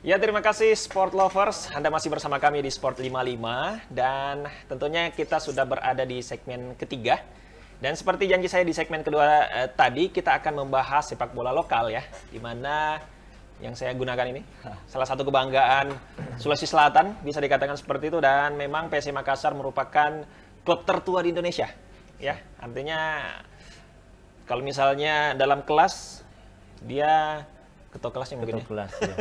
Ya, terima kasih Sport Lovers. Anda masih bersama kami di Sport 55 dan tentunya kita sudah berada di segmen ketiga. Dan seperti janji saya di segmen kedua tadi, kita akan membahas sepak bola lokal ya, di mana yang saya gunakan ini salah satu kebanggaan Sulawesi Selatan, bisa dikatakan seperti itu, dan memang PSM Makassar merupakan klub tertua di Indonesia. Ya, artinya kalau misalnya dalam kelas dia ketua kelasnya mungkin ya. Kelas, ya.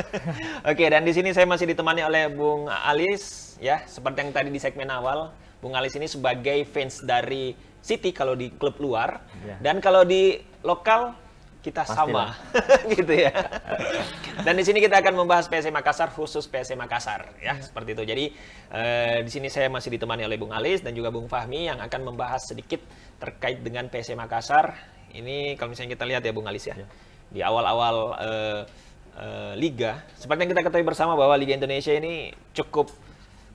Oke, dan di sini saya masih ditemani oleh Bung Alis ya, seperti yang tadi di segmen awal. Bung Alis ini sebagai fans dari City kalau di klub luar, Ya. dan kalau di lokal kita Pastilah. sama gitu ya. Dan di sini kita akan membahas PSM Makassar, khusus PSM Makassar ya, seperti itu. Jadi di sini saya masih ditemani oleh Bung Alis dan juga Bung Fahmi yang akan membahas sedikit terkait dengan PSM Makassar. Ini kalau misalnya kita lihat ya Bung Alis ya. Di awal-awal Liga, seperti yang kita ketahui bersama bahwa Liga Indonesia ini cukup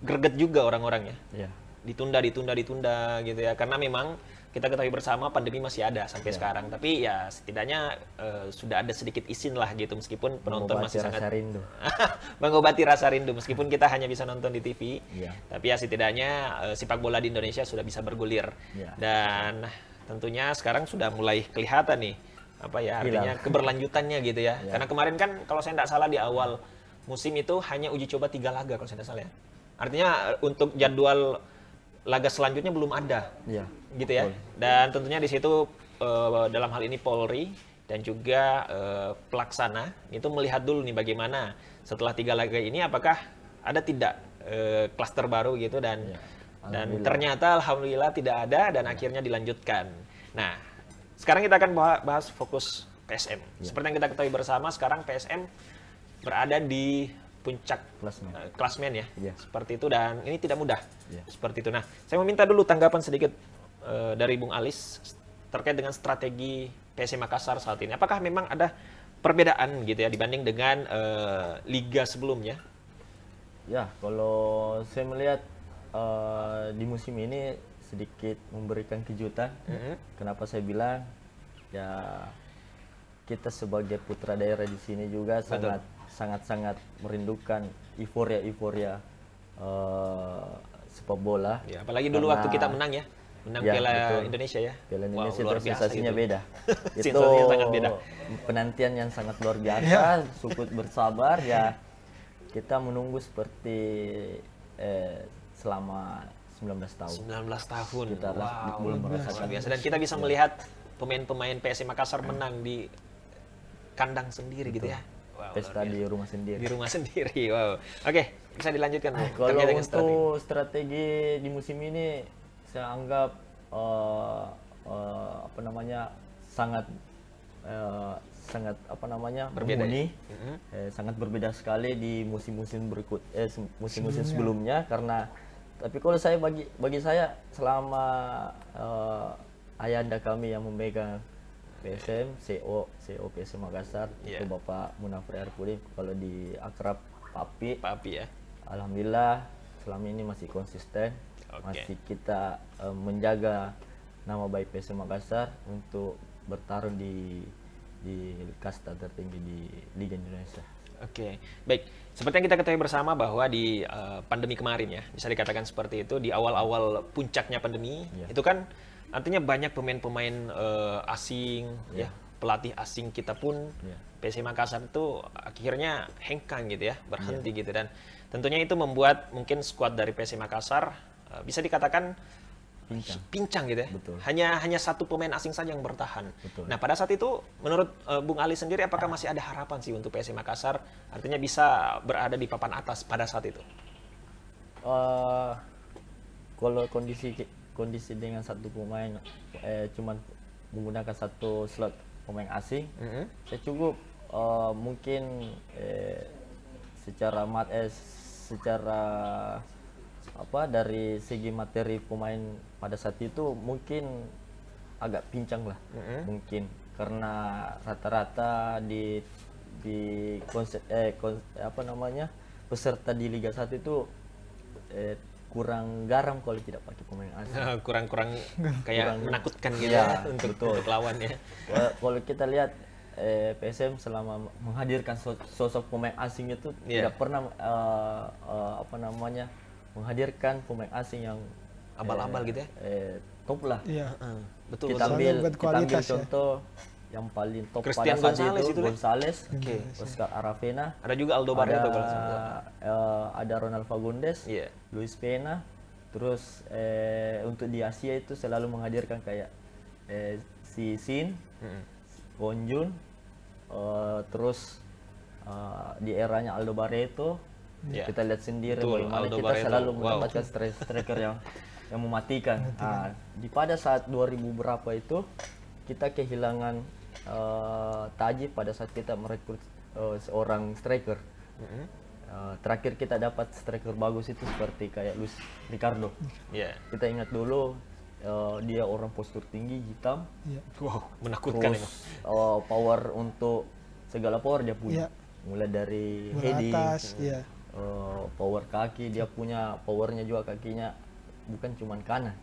greget juga orang-orangnya. Ya. Ditunda gitu ya, karena memang kita ketahui bersama pandemi masih ada sampai sekarang. Tapi ya setidaknya sudah ada sedikit izin lah gitu, meskipun penonton masih sangat rindu. mengobati rasa rindu, meskipun kita hanya bisa nonton di TV. Ya. Tapi ya setidaknya sepak bola di Indonesia sudah bisa bergulir. Ya. Dan tentunya sekarang sudah mulai kelihatan nih apa ya artinya keberlanjutannya gitu ya. Karena kemarin kan kalau saya tidak salah di awal musim itu hanya uji coba 3 laga kalau saya tidak salah ya. Artinya untuk jadwal laga selanjutnya belum ada. Ya. Gitu ya. Dan tentunya di situ dalam hal ini Polri dan juga pelaksana itu melihat dulu nih bagaimana setelah 3 laga ini apakah ada tidak klaster baru gitu, dan ternyata alhamdulillah tidak ada dan akhirnya dilanjutkan. Nah, sekarang kita akan bahas fokus PSM. Seperti yang kita ketahui bersama, sekarang PSM berada di puncak klasmen ya. Seperti itu, dan ini tidak mudah. Seperti itu. Nah, saya meminta dulu tanggapan sedikit dari Bung Alis terkait dengan strategi PSM Makassar saat ini. Apakah memang ada perbedaan gitu ya dibanding dengan liga sebelumnya? Ya, kalau saya melihat di musim ini sedikit memberikan kejutan. Kenapa saya bilang ya, kita sebagai putra daerah di sini juga sangat merindukan euforia sepak bola. Ya, apalagi dulu waktu kita menang Piala Indonesia ya. Piala Indonesia luar itu biasa sensasinya gitu. beda. Itu Sensasinya sangat beda. Penantian yang sangat luar biasa, cukup bersabar ya. Kita menunggu seperti selama 19 tahun. 19 tahun. Kita belum merasakan Luar biasa. Dan kita bisa melihat pemain-pemain PSM Makassar menang di kandang sendiri gitu ya. Wow, pesta di rumah sendiri. Di rumah sendiri. Wow. Oke, bisa dilanjutkan. Kalau untuk strategi di musim ini saya anggap sangat mumpuni, sangat berbeda sekali di musim-musim musim-musim sebelumnya. Karena tapi kalau saya bagi saya selama ayahanda kami yang memegang PSM, CEO PSM Makassar, itu Bapak Munafri Arifudin, kalau di akrab Papi ya. Alhamdulillah selama ini masih konsisten. Masih kita menjaga nama baik PSM Makassar untuk bertarung di kasta tertinggi di Liga Indonesia. Oke, baik. Seperti yang kita ketahui bersama bahwa di pandemi kemarin ya, bisa dikatakan seperti itu, di awal-awal puncaknya pandemi, itu kan artinya banyak pemain-pemain asing, ya, pelatih asing kita pun, PSM Makassar itu akhirnya hengkang gitu ya, berhenti gitu, dan tentunya itu membuat mungkin skuad dari PSM Makassar bisa dikatakan pincang gitu ya. Betul. Hanya satu pemain asing saja yang bertahan. Betul. Nah, pada saat itu menurut Bung Ali sendiri apakah masih ada harapan sih untuk PSM Makassar artinya bisa berada di papan atas pada saat itu? Kalau kondisi dengan satu pemain cuman menggunakan satu slot pemain asing, saya cukup mungkin secara dari segi materi pemain pada saat itu mungkin agak pincang lah, mungkin karena rata-rata di peserta di Liga 1 itu kurang garam kalau tidak pakai pemain asing. Kurang kayak menakutkan gitu ya, untuk lawan ya. Kalau kita lihat PSM selama menghadirkan sosok pemain asing itu tidak pernah menghadirkan pemain asing yang abal-abal gitu ya. Top lah. Betul. Kita ambil contoh yang paling top Christian pada saat Gonzalez itu Gonzalez, Oscar Aravena, ada juga Aldo Barreto, ada Ronald Fagundes, Luis Pena. Terus untuk di Asia itu selalu menghadirkan kayak si Sin, Wonjun, terus di eranya Aldo Barreto, kita lihat sendiri bagaimana kita selalu mendapatkan striker yang mematikan. Di pada saat 2000 berapa itu kita kehilangan Taji pada saat kita merekrut seorang striker. Terakhir kita dapat striker bagus itu seperti kayak Luis Ricardo. Kita ingat dulu dia orang postur tinggi, hitam, wow, menakutkan. Terus power untuk segala power dia punya, mulai dari heading, power kaki, dia punya powernya juga kakinya bukan cuma kanan,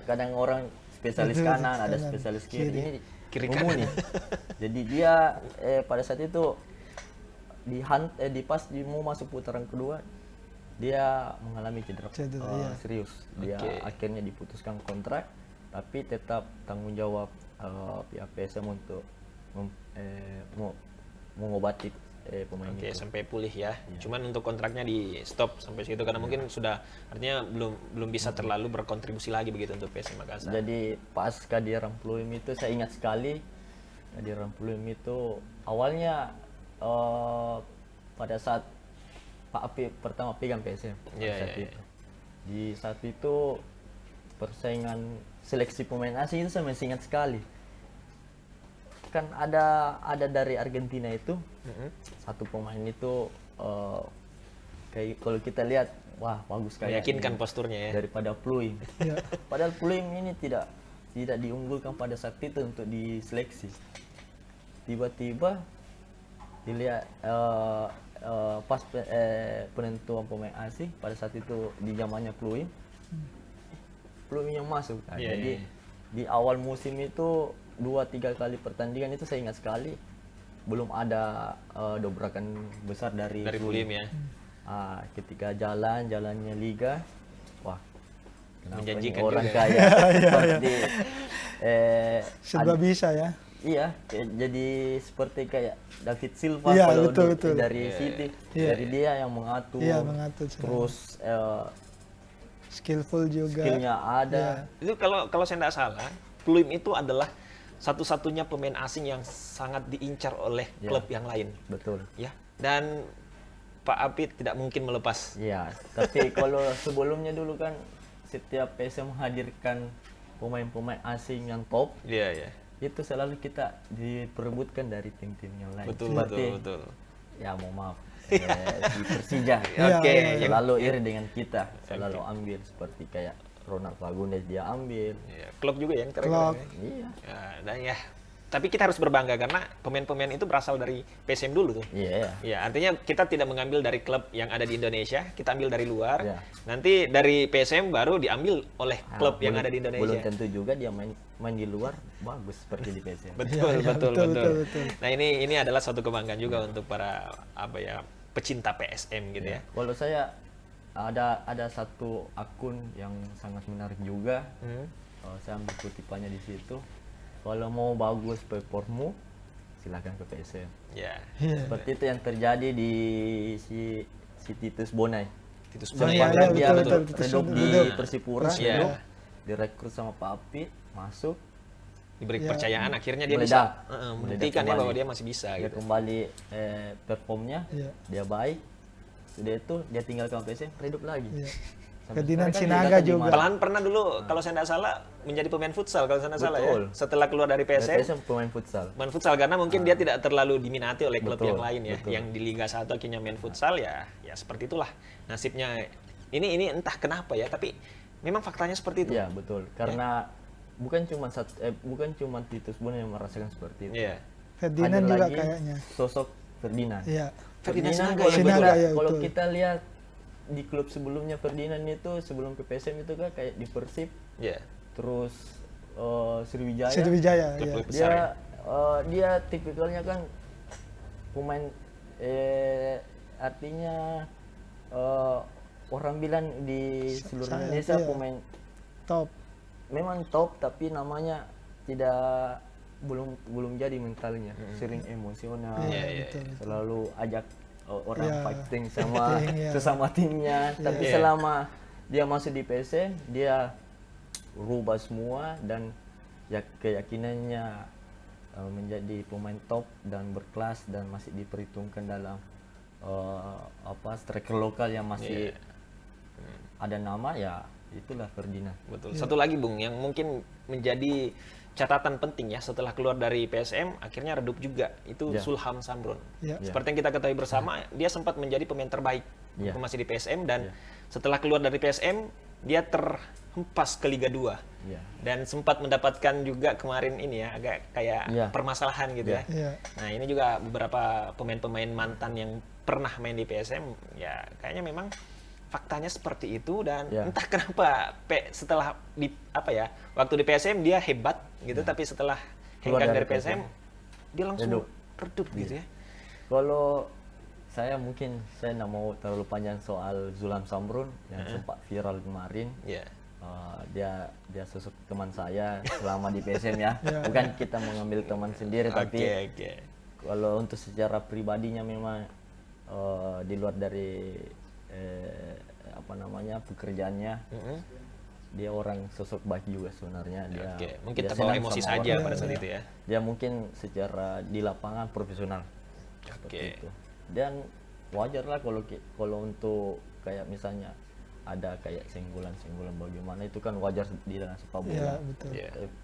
kadang orang spesialis kanan, ada spesialis kiri, ini kiri kanan. Jadi dia pada saat itu di pas mau masuk putaran kedua dia mengalami cedera serius. Dia akhirnya diputuskan kontrak, tapi tetap tanggung jawab pihak PSM untuk mengobati pemain itu. Sampai pulih ya. Cuman untuk kontraknya di stop sampai situ karena mungkin sudah artinya belum bisa terlalu berkontribusi lagi begitu untuk PSM Makassar. Jadi pas kehadiran Pluim itu saya ingat sekali, kehadiran Pluim itu awalnya pada saat Pak Api pertama pegang PSM itu. Di saat itu persaingan seleksi pemain asing itu saya masih ingat sekali. Kan ada dari Argentina itu satu pemain itu kayak kalau kita lihat wah bagus kayak meyakinkan posturnya ya daripada Pluim. Padahal Pluim ini tidak diunggulkan pada saat itu untuk diseleksi. Tiba-tiba dilihat pas penentuan pemain asing pada saat itu di zamannya Pluim yang masuk. Jadi di awal musim itu 2-3 kali pertandingan itu saya ingat sekali belum ada dobrakan besar dari Pluim ya. Ketika jalannya liga, wah menjanjikan orang juga. kaya seperti serba bisa ya. Iya, jadi seperti kayak David Silva kalau betul. Dari City, dari dia yang mengatur, terus skillful juga, skillnya ada. Itu kalau saya tidak salah, Pluim itu adalah satu-satunya pemain asing yang sangat diincar oleh klub yang lain. Betul. Ya, dan Pak Apit tidak mungkin melepas. Iya, tapi kalau sebelumnya dulu kan setiap PSM menghadirkan pemain-pemain asing yang top. Itu selalu kita diperebutkan dari tim-tim yang lain. Betul. Ya mau maaf, di Persija. Selalu iri dengan kita, selalu ambil seperti kayak Ronald Fagundes dia ambil. Klub juga yang Klub. Iya. Dan tapi kita harus berbangga karena pemain-pemain itu berasal dari PSM dulu tuh. Iya. Artinya kita tidak mengambil dari klub yang ada di Indonesia, kita ambil dari luar. Nanti dari PSM baru diambil oleh klub yang ada di Indonesia. Belum tentu juga dia main di luar bagus seperti di PSM. Betul. Nah ini adalah suatu kebanggaan juga untuk para pecinta PSM gitu ya. Kalau saya ada satu akun yang sangat menarik juga. Saya ambil kutipannya di situ. Kalau mau bagus performu, silakan ke PSM. Seperti itu yang terjadi di si Titus Bonai. Dia redup di Persipura, direkrut sama Pak Api, masuk, diberi kepercayaan, akhirnya dia bisa membuktikan bahwa dia masih bisa. Dia kembali performnya, dia baik. Sudah itu dia tinggalkan PSM, redup lagi. Ke Dinan Sinaga juga. Pernah dulu kalau saya tidak salah menjadi pemain futsal kalau saya tidak salah ya. Setelah keluar dari PSM pemain futsal. Main futsal karena mungkin dia tidak terlalu diminati oleh klub yang lain ya. Yang di Liga 1 akhirnya main futsal ya seperti itulah nasibnya. Ini entah kenapa ya, tapi memang faktanya seperti itu. Iya, betul. Karena bukan cuma Titus Bonai yang merasakan seperti itu. Ferdinand juga kayaknya. Sosok Ferdinand. Ferdinand Sinaga kalau kita lihat di klub sebelumnya Ferdinand itu sebelum ke PSM itu kan kayak di Persib, terus Sriwijaya, Dia Dia tipikalnya kan pemain artinya orang bilang di seluruh Indonesia pemain top. Memang top, tapi namanya belum jadi mentalnya. Sering emosional, selalu ajak orang fighting sama sesama timnya. Tapi selama dia masuk di PSM, dia rubah semua dan keyakinannya menjadi pemain top dan berkelas dan masih diperhitungkan dalam striker lokal yang masih ada nama, ya itulah Ferdinand. Betul. Satu lagi Bung yang mungkin menjadi catatan penting ya setelah keluar dari PSM akhirnya redup juga itu Zulham Samron. Seperti yang kita ketahui bersama, dia sempat menjadi pemain terbaik waktu masih di PSM dan setelah keluar dari PSM dia terhempas ke Liga 2 dan sempat mendapatkan juga kemarin ini ya agak kayak permasalahan gitu ya. Nah ini juga beberapa pemain-pemain mantan yang pernah main di PSM ya kayaknya memang faktanya seperti itu dan entah kenapa setelah di waktu di PSM dia hebat gitu tapi setelah hengkang dari PSM dia langsung redup gitu ya. Kalau saya nggak mau terlalu panjang soal Zulham Samron yang sempat viral kemarin. Dia sosok teman saya selama di PSM ya. Bukan kita mengambil teman sendiri tapi kalau untuk secara pribadinya memang di luar dari pekerjaannya dia orang sosok baik juga sebenarnya. Dia mungkin terbawa emosi saja pada saat itu ya. Dia mungkin secara di lapangan profesional seperti itu. Dan wajar lah kalau untuk kayak misalnya ada kayak senggolan bagaimana itu kan wajar di dalam sepak bola.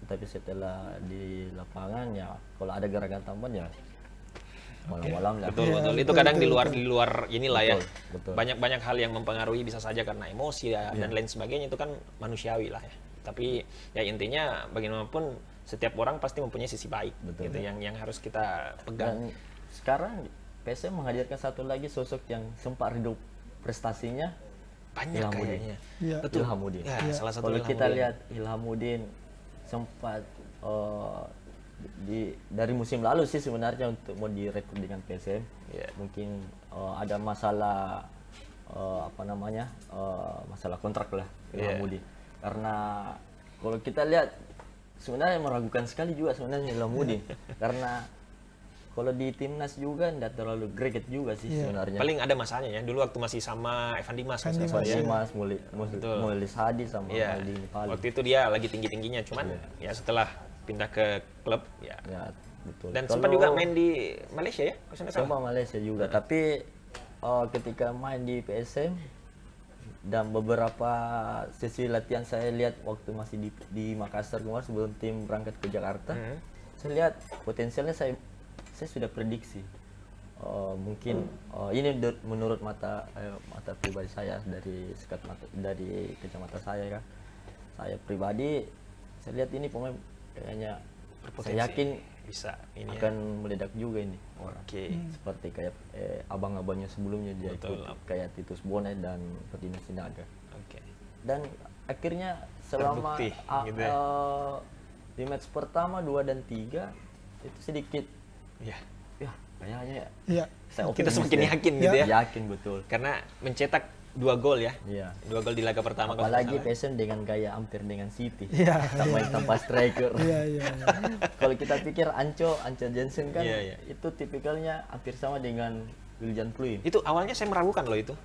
Tapi setelah di lapangan ya kalau ada gerakan tambahan ya malam-malam lah. Betul. Itu kadang di luar inilah ya. Banyak hal yang mempengaruhi bisa saja karena emosi dan lain sebagainya, itu kan manusiawi lah ya. Tapi ya intinya bagaimanapun setiap orang pasti mempunyai sisi baik gitu yang harus kita pegang. Dan sekarang PSM menghadirkan satu lagi sosok yang sempat redup prestasinya, banyak kayaknya. Betul. Ilhamuddin. Salah satu kalau kita lihat Ilhamuddin sempat dari musim lalu sih sebenarnya untuk mau direkrut dengan PSM. Mungkin ada masalah masalah kontrak lah Ilhamuddin. Karena kalau kita lihat sebenarnya meragukan sekali juga sebenarnya Ilhamuddin karena kalau di timnas juga tidak terlalu greget juga sih sebenarnya. Paling ada masanya ya. Dulu waktu masih sama Evan Dimas. Mulis Hadi sama Maldini Pali. Waktu itu dia lagi tinggi-tingginya. Cuman ya setelah pindah ke klub ya. Betul. Dan sempat juga main di Malaysia ya? Sempat Malaysia juga. Tapi ketika main di PSM dan beberapa sesi latihan saya lihat waktu masih di Makassar kemarin sebelum tim berangkat ke Jakarta, saya lihat potensialnya saya sudah prediksi mungkin ini menurut mata pribadi saya dari kacamata saya kan, saya pribadi saya lihat ini pemain kayaknya saya yakin bisa ini akan meledak juga ini orang. Seperti kayak abang-abangnya sebelumnya dia ikut kayak Titus Bonet dan Ferdinand Sinaga. Dan akhirnya selama di match pertama 2 dan 3 itu sedikit kayaknya kita semakin yakin gitu ya. Yakin betul. Karena mencetak 2 gol ya. 2 gol di laga pertama. Apalagi PSM dengan gaya hampir dengan City. Main tanpa striker. Kalau kita pikir Anco Jansen kan itu tipikalnya hampir sama dengan Wiljan Pluim. Itu awalnya saya meragukan loh itu.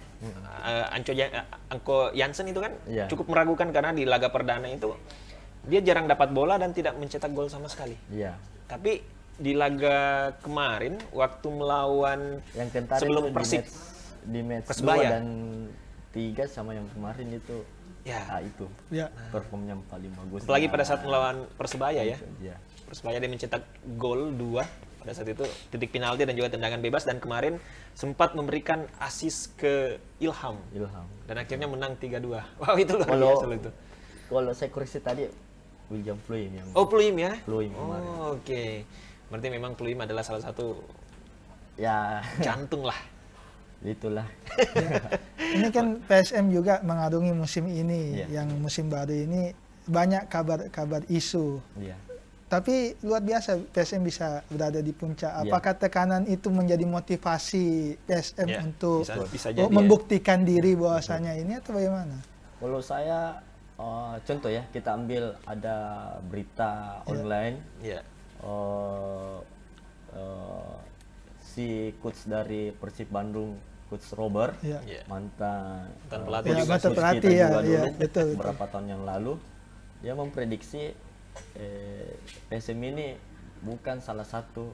Anco Jansen itu kan cukup meragukan karena di laga perdana itu dia jarang dapat bola dan tidak mencetak gol sama sekali. Tapi di laga kemarin waktu melawan yang sebelum Persib di match Persebaya 2 dan 3 sama yang kemarin itu itu performnya paling bagus. Apalagi pada saat melawan Persebaya ya. Persebaya dia mencetak gol 2 pada saat itu, titik penalti dan juga tendangan bebas, dan kemarin sempat memberikan assist ke Ilham. Dan akhirnya menang 3-2. Wow, itu luar biasa itu. Kalau saya koreksi tadi William Pluim yang Pluim ya? Pluim kemarin. Berarti memang Pluim adalah salah satu jantung lah. Itulah. Ini kan PSM juga mengarungi musim ini, yang musim baru ini banyak kabar isu. Tapi luar biasa PSM bisa berada di puncak. Apakah tekanan itu menjadi motivasi PSM untuk bisa jadi, membuktikan diri bahwasanya ini atau bagaimana? Kalau saya contoh ya, kita ambil ada berita online. Si coach dari Persib Bandung, Coach Robert, mantan pelatih betul, beberapa tahun yang lalu, dia memprediksi PSM ini bukan salah satu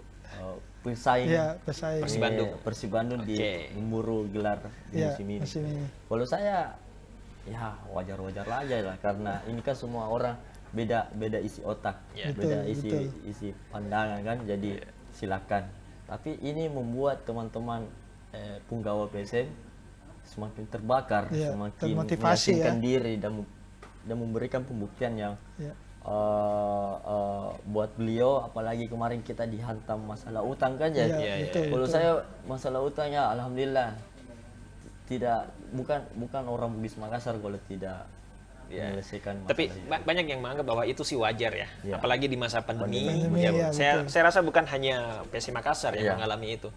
pesaing Persib Bandung di memburu gelar di musim ini. Kalau saya ya wajar-wajar aja lah, karena ini kan semua orang beda isi otak, beda isi pandangan kan, jadi silakan. Tapi ini membuat teman-teman punggawa PSM semakin terbakar, semakin meyakinkan diri dan memberikan pembuktian yang buat beliau. Apalagi kemarin kita dihantam masalah utang kan ya. Kalau saya masalah utangnya alhamdulillah bukan orang Bugis Makassar kalau tidak menyelesaikan. Tapi banyak yang menganggap bahwa itu sih wajar ya, apalagi di masa pandemi. Saya rasa bukan hanya PSM Makassar yang mengalami itu.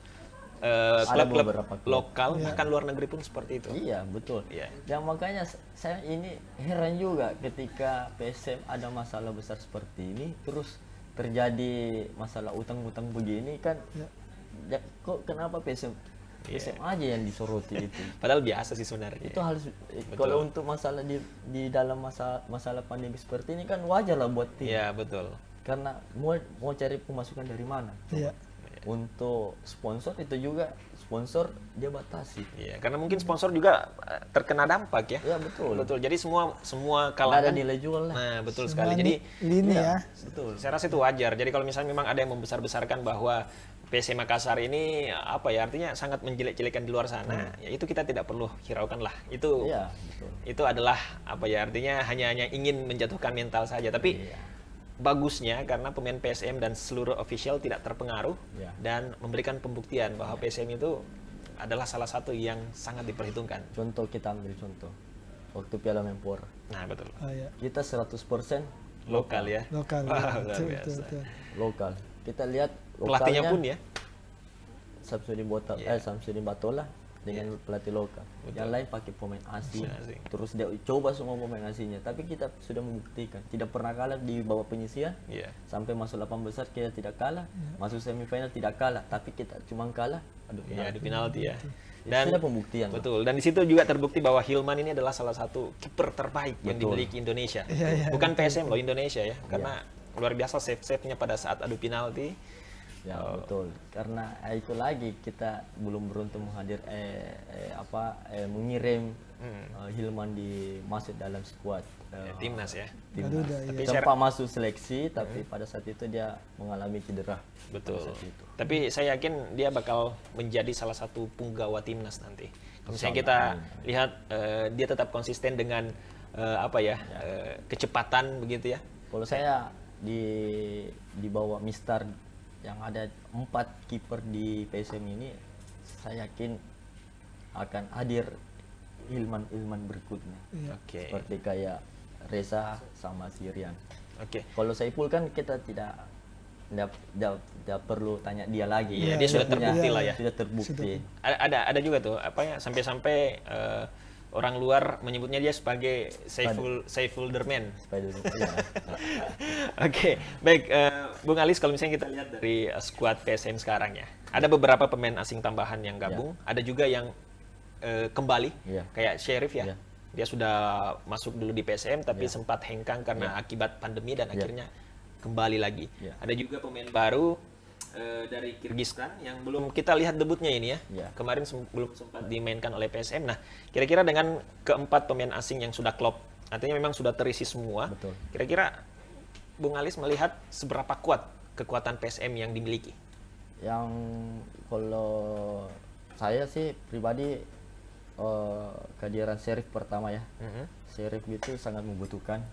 Klub-klub lokal bahkan luar negeri pun seperti itu. Iya betul. Yang makanya saya ini heran juga ketika PSM ada masalah besar seperti ini, terus terjadi masalah utang-utang begini kan. Kok kenapa PSM aja yang disoroti itu? Padahal biasa sih sebenarnya. Itu harus kalau untuk masalah di dalam masalah pandemi seperti ini kan wajar lah buat tim. Iya betul. Karena mau cari pemasukan dari mana? Untuk sponsor itu juga sponsor dia batasi. Iya, karena mungkin sponsor juga terkena dampak ya. Iya betul. Betul. Jadi semua kalangan ada nilai jual lah. Nah, betul sekali. Jadi ini betul. Saya rasa itu wajar. Jadi kalau misalnya memang ada yang membesar-besarkan bahwa PSM Makassar ini artinya sangat menjelek-jelekan di luar sana, ya itu kita tidak perlu hiraukan lah. Itu betul. Itu adalah artinya hanya ingin menjatuhkan mental saja. Tapi bagusnya karena pemain PSM dan seluruh official tidak terpengaruh dan memberikan pembuktian bahwa PSM itu adalah salah satu yang sangat diperhitungkan. Contoh, kita ambil contoh waktu Piala Menpora. Nah betul. Kita 100% lokal ya. Lokal. Betul. Lokal. Kita lihat pelatihnya pun ya. Samsudin Batola dengan pelatih lokal. Yang lain pakai pemain asing. Terus dia coba semua pemain asingnya. Tapi kita sudah membuktikan tidak pernah kalah di bawah penyisian. Sampai masuk 8 besar kita tidak kalah. Masuk semifinal tidak kalah. Tapi kita cuma kalah adu penalti ya. Dan sudah pembuktian. Betul. Dan di situ juga terbukti bahwa Hilman ini adalah salah satu kiper terbaik yang dimiliki Indonesia. Bukan PSM loh, Indonesia ya. Karena luar biasa save-nya pada saat adu penalti. Ya betul, karena itu lagi kita belum beruntung mengirim Hilman masuk dalam skuad timnas ya. Tapi sempat masuk seleksi, tapi pada saat itu dia mengalami cedera. Betul. Tapi saya yakin dia bakal menjadi salah satu punggawa timnas nanti. Kalau misalnya kita lihat dia tetap konsisten dengan kecepatan begitu ya. Kalau saya di bawah Mister yang ada 4 kiper di PSM ini, saya yakin akan hadir Ilman berikutnya. Seperti kayak Reza sama Sirian. Kalau Saiful kan kita tidak perlu tanya dia lagi. Dia sudah terbukti lah ya. Sudah terbukti. Ada juga tuh sampai orang luar menyebutnya dia sebagai Saiful Derman. Baik, Bung Alis, kalau misalnya kita lihat dari skuad PSM sekarang ya, ada beberapa pemain asing tambahan yang gabung, ada juga yang kembali, kayak Sheriff ya. Dia sudah masuk dulu di PSM, tapi sempat hengkang karena akibat pandemi dan akhirnya kembali lagi. Ada juga pemain baru dari Kirgistan yang belum kita lihat debutnya ini ya. Kemarin belum sempat dimainkan oleh PSM. Nah, kira-kira dengan keempat pemain asing yang sudah klop, artinya memang sudah terisi semua. Kira-kira Bung Alis melihat seberapa kuat kekuatan PSM yang dimiliki? Yang kalau saya sih pribadi kehadiran Sheriff pertama ya. Sheriff itu sangat membutuhkan.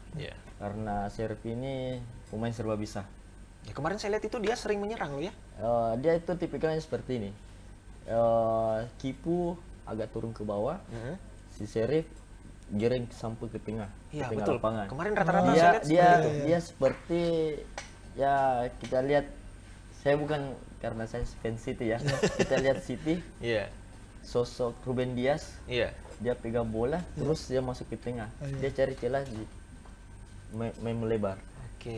Karena Sheriff ini pemain serba bisa. Ya, kemarin saya lihat itu dia sering menyerang loh ya. Dia itu tipikalnya seperti ini. Kipu agak turun ke bawah, si Sheriff giring sampai ke tengah, iya, ke tengah betul. lapangan. Kemarin rata-rata saya lihat dia seperti ya kita lihat, saya bukan karena saya fans City ya. Kita lihat City. Iya. Sosok Ruben Dias. Iya. Dia pegang bola, terus dia masuk ke tengah. Dia cari celah main melebar.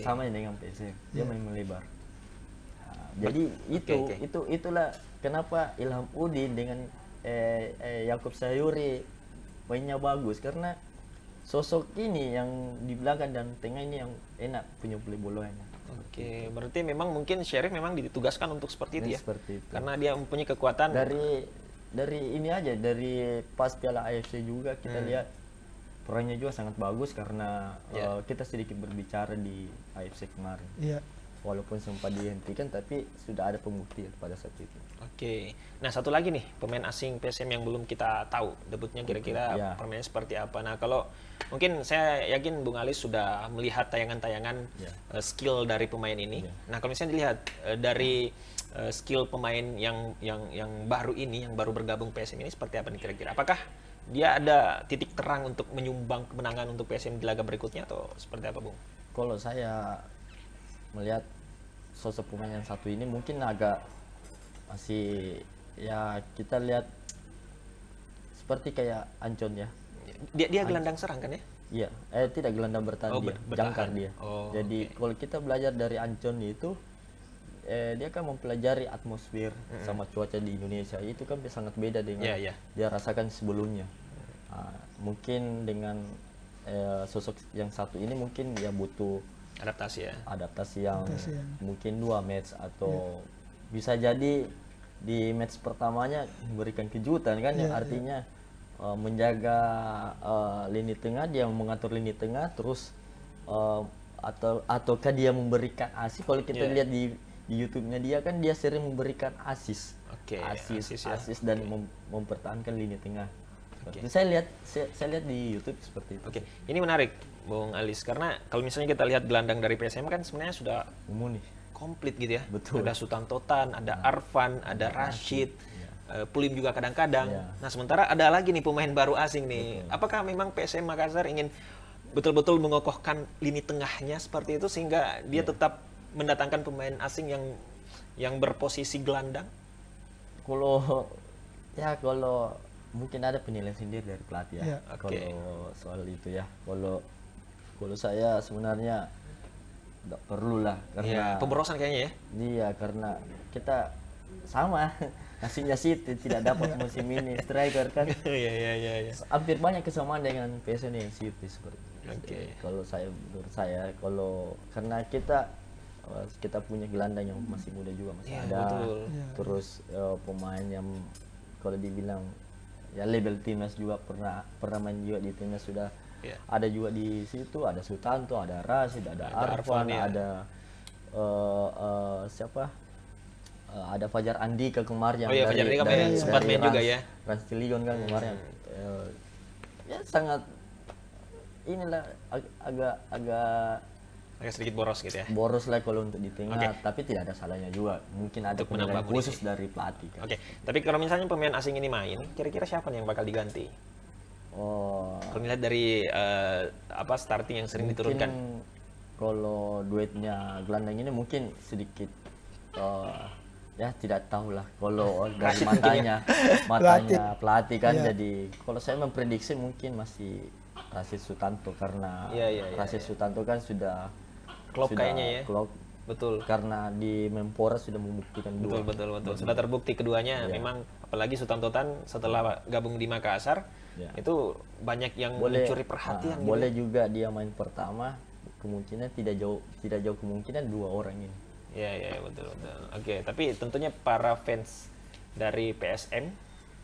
Sama dengan PSM. Dia main melebar. Nah, jadi itulah kenapa Ilham Udin dengan Yakub Sayuri mainnya bagus, karena sosok ini yang di belakang dan tengah ini yang enak punya bolanya. Oke, berarti memang mungkin Sheriff memang ditugaskan untuk seperti itu ya. Seperti itu. Karena dia mempunyai kekuatan dari ini aja, dari pas Piala AFC juga kita lihat perannya juga sangat bagus, karena kita sedikit berbicara di AFC kemarin. Iya. Walaupun sempat dihentikan, tapi sudah ada pembuktian pada saat itu. Oke. Nah, satu lagi nih, pemain asing PSM yang belum kita tahu debutnya kira-kira permainnya seperti apa. Nah, kalau mungkin saya yakin Bung Alis sudah melihat tayangan-tayangan skill dari pemain ini. Nah, kalau misalnya dilihat dari skill pemain yang baru ini, yang baru bergabung PSM ini seperti apa nih kira-kira? Apakah dia ada titik terang untuk menyumbang kemenangan untuk PSM di laga berikutnya atau seperti apa, Bung? Kalau saya melihat sosok pemain yang satu ini mungkin agak masih, ya kita lihat seperti kayak Ancon ya. Dia gelandang serang kan ya? Iya, tidak gelandang bertahan, jangkar dia. Jadi kalau kita belajar dari Ancon itu, dia kan mempelajari atmosfer sama cuaca di Indonesia, itu kan sangat beda dengan dia rasakan sebelumnya. Mungkin dengan sosok yang satu ini mungkin ya butuh adaptasi yang mungkin 2 match atau bisa jadi di match pertamanya memberikan kejutan kan, artinya menjaga lini tengah, dia mengatur lini tengah terus ataukah dia memberikan assist. Kalau kita lihat di YouTube-nya dia kan dia sering memberikan assist dan mempertahankan lini tengah. Saya lihat di YouTube seperti itu. Ini menarik, Bung Alis, karena kalau misalnya kita lihat gelandang dari PSM kan sebenarnya sudah komplit gitu ya. Betul. Ada Sutantotan, ada Arfan, ada Rashid, Pulim juga kadang-kadang. Nah, sementara ada lagi nih pemain baru asing nih. Apakah memang PSM Makassar ingin betul-betul mengokohkan lini tengahnya seperti itu sehingga dia tetap mendatangkan pemain asing yang berposisi gelandang? Kalau mungkin ada penilaian sendiri dari pelatih ya. Kalau soal itu ya, kalau saya sebenarnya tidak perlu lah, karena pemborosan kayaknya ya. Iya, karena kita sama hasilnya sih tidak dapat musim ini striker kan. Hampir banyak kesamaan dengan PSM yang City seperti itu. Kalau menurut saya karena kita punya gelandang yang masih muda juga masih ada. Terus pemain yang kalau dibilang ya label timnas juga pernah main juga di timnas sudah ada juga di situ, ada Sutanto, ada Rashid, ada Arfan, ada siapa? Ada Fajar Andika kemarin yang dari sempat main juga ya. Ransilion kan kemarin. Ya sangat inilah agak sedikit boros gitu ya. Boros lah kalau untuk di tengah, tapi tidak ada salahnya juga. Mungkin ada penilaian khusus dari pelatih kan. Tapi kalau misalnya pemain asing ini main, kira-kira siapa nih yang bakal diganti? Kalau melihat dari starting yang sering diturunkan. Kalau duetnya gelandang ini mungkin sedikit ya tidak tahu lah. Kalau dari matanya pelatih kan. Jadi kalau saya memprediksi mungkin masih Rashid Sutanto, karena Rashid Sutanto kan sudah klop kayaknya ya. Klop. Betul. Karena di Menpora sudah membuktikan betul. Sudah terbukti keduanya. Memang apalagi Sutantotan setelah gabung di Makassar itu banyak yang mencuri perhatian. Boleh juga dia main pertama, kemungkinan tidak jauh kemungkinan 2 orang ini. Iya betul. Tapi tentunya para fans dari PSM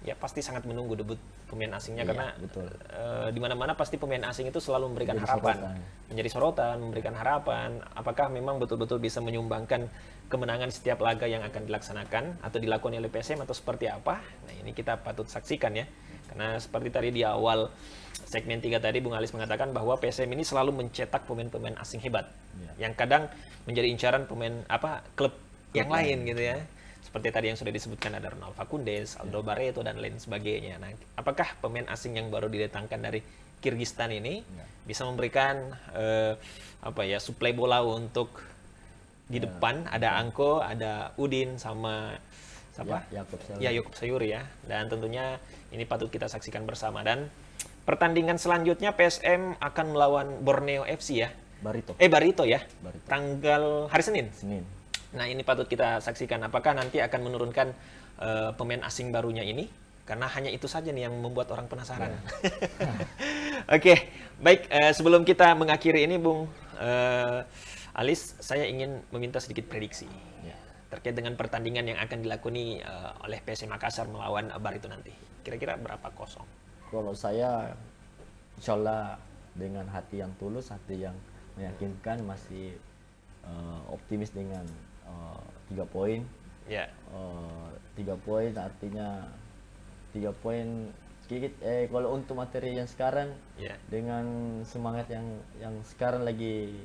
ya pasti sangat menunggu debut pemain asingnya, karena di mana-mana pasti pemain asing itu selalu memberikan menjadi sorotan, memberikan harapan. Apakah memang betul-betul bisa menyumbangkan kemenangan setiap laga yang akan dilaksanakan atau dilakukan oleh PSM atau seperti apa? Nah, ini kita patut saksikan ya. Karena seperti tadi di awal segmen 3 tadi Bung Alis mengatakan bahwa PSM ini selalu mencetak pemain-pemain asing hebat yang kadang menjadi incaran klub yang lain gitu ya. Seperti tadi yang sudah disebutkan, ada Ronald Fakundes, Aldo Barreto dan lain sebagainya. Nah, apakah pemain asing yang baru didatangkan dari Kirgistan ini bisa memberikan suplai bola untuk di depan ada Angko, ada Udin sama siapa? Yaakob Sayuri ya. Dan tentunya ini patut kita saksikan bersama. Dan pertandingan selanjutnya PSM akan melawan Borneo FC ya. Barito ya. Tanggal hari Senin. Nah, ini patut kita saksikan. Apakah nanti akan menurunkan pemain asing barunya ini? Karena hanya itu saja nih yang membuat orang penasaran. Oke, baik. Sebelum kita mengakhiri ini, Bung Alis, saya ingin meminta sedikit prediksi terkait dengan pertandingan yang akan dilakoni oleh PSM Makassar melawan Barito nanti. Kira-kira berapa kosong? Kalau saya, insya Allah dengan hati yang tulus, hati yang meyakinkan, masih optimis dengan 3 poin. 3 poin artinya 3 poin sedikit. Kalau untuk materi yang sekarang, dengan semangat yang sekarang lagi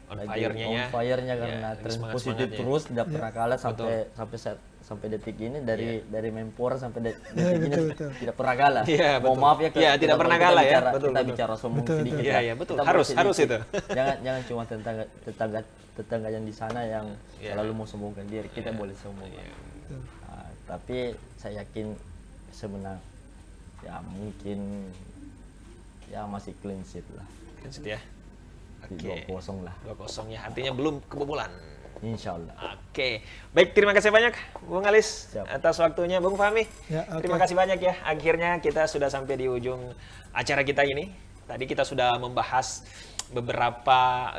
on fire-nya karena tren positif terus, tidak pernah kalah sampai detik ini, dari Menpora sampai detik ini tidak pernah kalah. Mohon maaf ya, tidak pernah kalah ya. Kita bicara sombong sedikit. Iya, betul. Harus itu. Jangan cuma tetangga yang di sana yang selalu mau sombongkan diri. Kita boleh sombong. Tapi saya yakin sebenarnya ya mungkin ya masih clean sheet lah. Clean sheet ya. Oke. 2-0 lah. 2-0 ya. Artinya belum kebobolan. Insya Allah. Oke. Baik, terima kasih banyak Bung Alis atas waktunya. Bung Fahmi, terima kasih banyak ya. Akhirnya kita sudah sampai di ujung acara kita ini. Tadi kita sudah membahas beberapa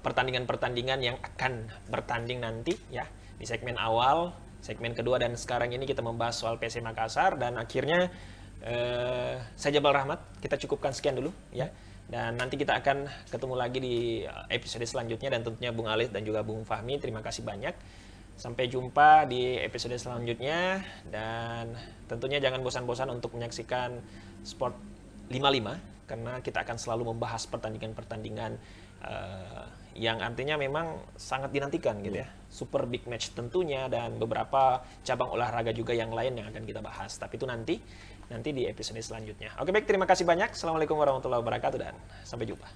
pertandingan-pertandingan yang akan bertanding nanti ya di segmen awal, segmen kedua, dan sekarang ini kita membahas soal PSM Makassar. Dan akhirnya saya Jabal Rahmat, kita cukupkan sekian dulu ya. Dan nanti kita akan ketemu lagi di episode selanjutnya, dan tentunya Bung Alis dan juga Bung Fahmi, terima kasih banyak. Sampai jumpa di episode selanjutnya, dan tentunya jangan bosan-bosan untuk menyaksikan Sport 55, karena kita akan selalu membahas pertandingan-pertandingan yang artinya memang sangat dinantikan gitu ya. Super big match tentunya, dan beberapa cabang olahraga juga yang lain yang akan kita bahas. Tapi itu nanti di episode selanjutnya. Oke, baik, terima kasih banyak. Assalamualaikum warahmatullahi wabarakatuh dan sampai jumpa.